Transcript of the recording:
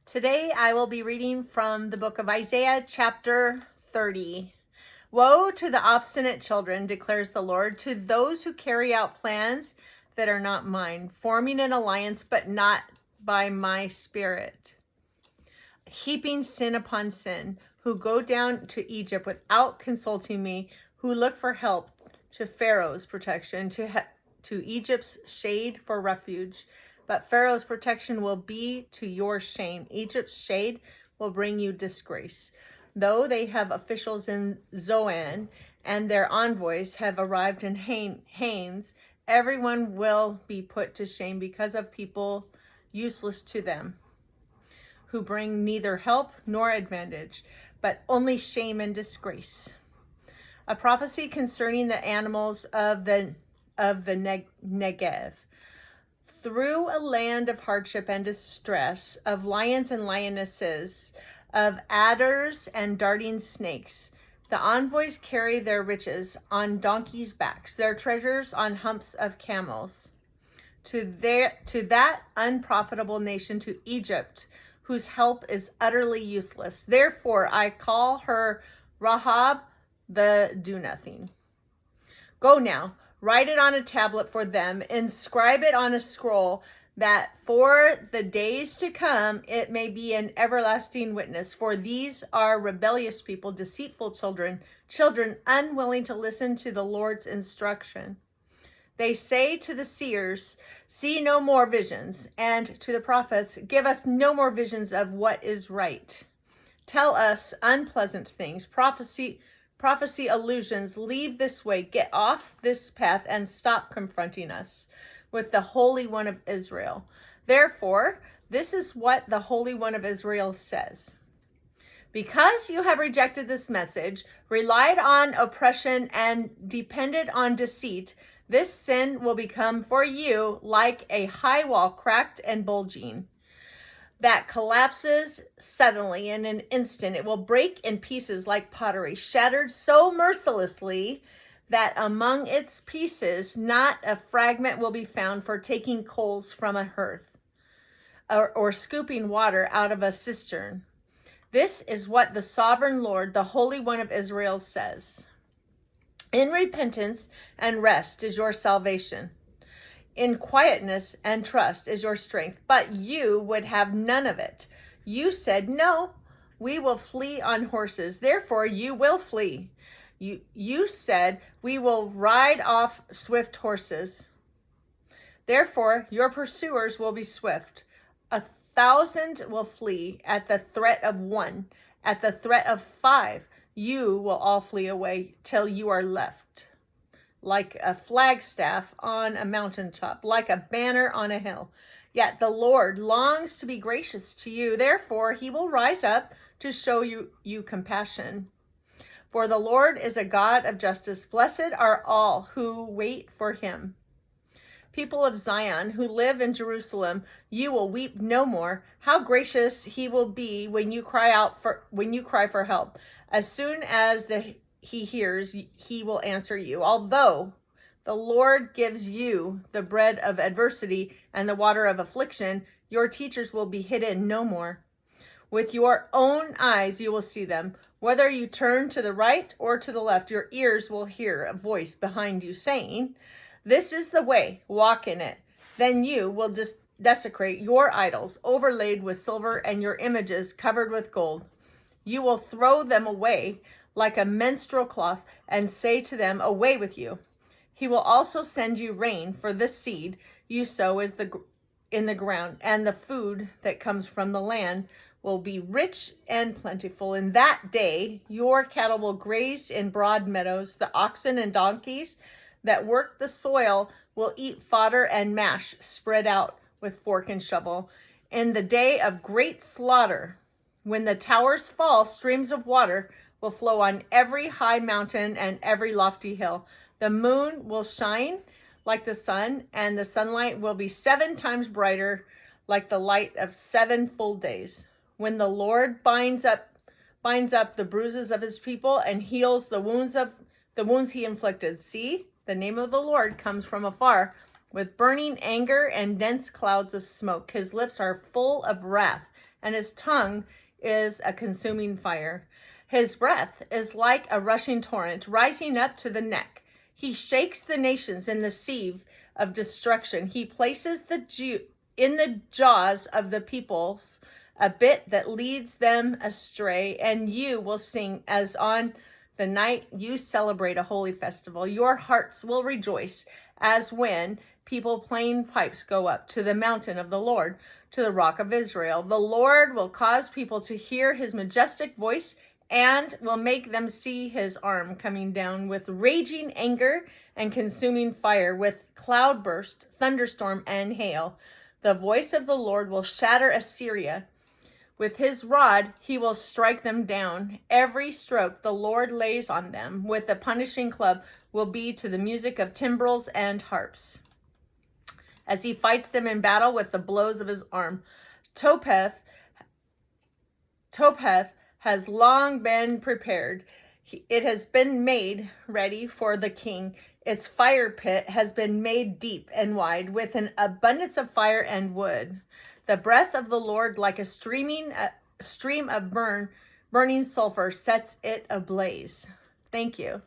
Today I will be reading from the book of Isaiah chapter 30. Woe to the obstinate children, declares the Lord, to those who carry out plans that are not mine, forming an alliance but not by my spirit, heaping sin upon sin, who go down to Egypt without consulting me, who look for help to Pharaoh's protection, to Egypt's shade for refuge. But Pharaoh's protection will be to your shame. Egypt's shade will bring you disgrace. Though they have officials in Zoan and their envoys have arrived in Hanes, everyone will be put to shame because of people useless to them, who bring neither help nor advantage, but only shame and disgrace. A prophecy concerning the animals of the Negev. Through a land of hardship and distress, of lions and lionesses, of adders and darting snakes, the envoys carry their riches on donkeys' backs, their treasures on humps of camels. To that unprofitable nation, to Egypt, whose help is utterly useless. Therefore, I call her Rahab the do-nothing. Go now. Write it on a tablet for them, inscribe it on a scroll, that for the days to come it may be an everlasting witness. For these are rebellious people, deceitful children unwilling to listen to the Lord's instruction. They say to the seers, see no more visions, and to the prophets, give us no more visions of what is right. Tell us unpleasant things, prophecy illusions, leave this way, get off this path, and stop confronting us with the Holy One of Israel. Therefore, this is what the Holy One of Israel says. Because you have rejected this message, relied on oppression, and depended on deceit, this sin will become for you like a high wall, cracked and bulging, that collapses suddenly in an instant. It will break in pieces like pottery, shattered so mercilessly that among its pieces not a fragment will be found for taking coals from a hearth or scooping water out of a cistern. This is what the sovereign Lord, the Holy One of Israel, says. In repentance and rest is your salvation. In quietness and trust is your strength, but you would have none of it. You said, no, we will flee on horses. Therefore, you will flee. You said, we will ride off swift horses. Therefore, your pursuers will be swift. 1,000 will flee at the threat of one. At the threat of 5, you will all flee away till you are left. Like a flagstaff on a mountaintop, like a banner on a hill. Yet the Lord longs to be gracious to you. Therefore, he will rise up to show you compassion. For the Lord is a God of justice. Blessed are all who wait for him. People of Zion who live in Jerusalem, you will weep no more. How gracious he will be when you cry for help. As soon as he hears, he will answer you. Although the Lord gives you the bread of adversity and the water of affliction, your teachers will be hidden no more. With your own eyes you will see them. Whether you turn to the right or to the left, your ears will hear a voice behind you saying, this is the way, walk in it. Then you will desecrate your idols, overlaid with silver, and your images covered with gold. You will throw them away like a menstrual cloth, and say to them, away with you. He will also send you rain for the seed you sow in the ground, and the food that comes from the land will be rich and plentiful. In that day, your cattle will graze in broad meadows. The oxen and donkeys that work the soil will eat fodder and mash spread out with fork and shovel. In the day of great slaughter, when the towers fall, streams of water will flow on every high mountain and every lofty hill. The moon will shine like the sun, and the sunlight will be 7 times brighter, like the light of 7 full days. When the Lord binds up the bruises of his people and heals the wounds he inflicted. See, the name of the Lord comes from afar. with burning anger and dense clouds of smoke. His lips are full of wrath, and his tongue is a consuming fire. His breath is like a rushing torrent, rising up to the neck. He shakes the nations in the sieve of destruction. He places in the jaws of the peoples a bit that leads them astray, and you will sing as on the night you celebrate a holy festival. Your hearts will rejoice as when people playing pipes go up to the mountain of the Lord, to the rock of Israel. The Lord will cause people to hear his majestic voice and will make them see his arm coming down with raging anger and consuming fire, with cloudburst, thunderstorm, and hail. The voice of the Lord will shatter Assyria. With his rod, he will strike them down. Every stroke the Lord lays on them with a punishing club will be to the music of timbrels and harps, as he fights them in battle with the blows of his arm. Topeth has long been prepared. It has been made ready for the king. Its fire pit has been made deep and wide, with an abundance of fire and wood. The breath of the Lord, like a stream of burning sulfur, sets it ablaze. Thank you.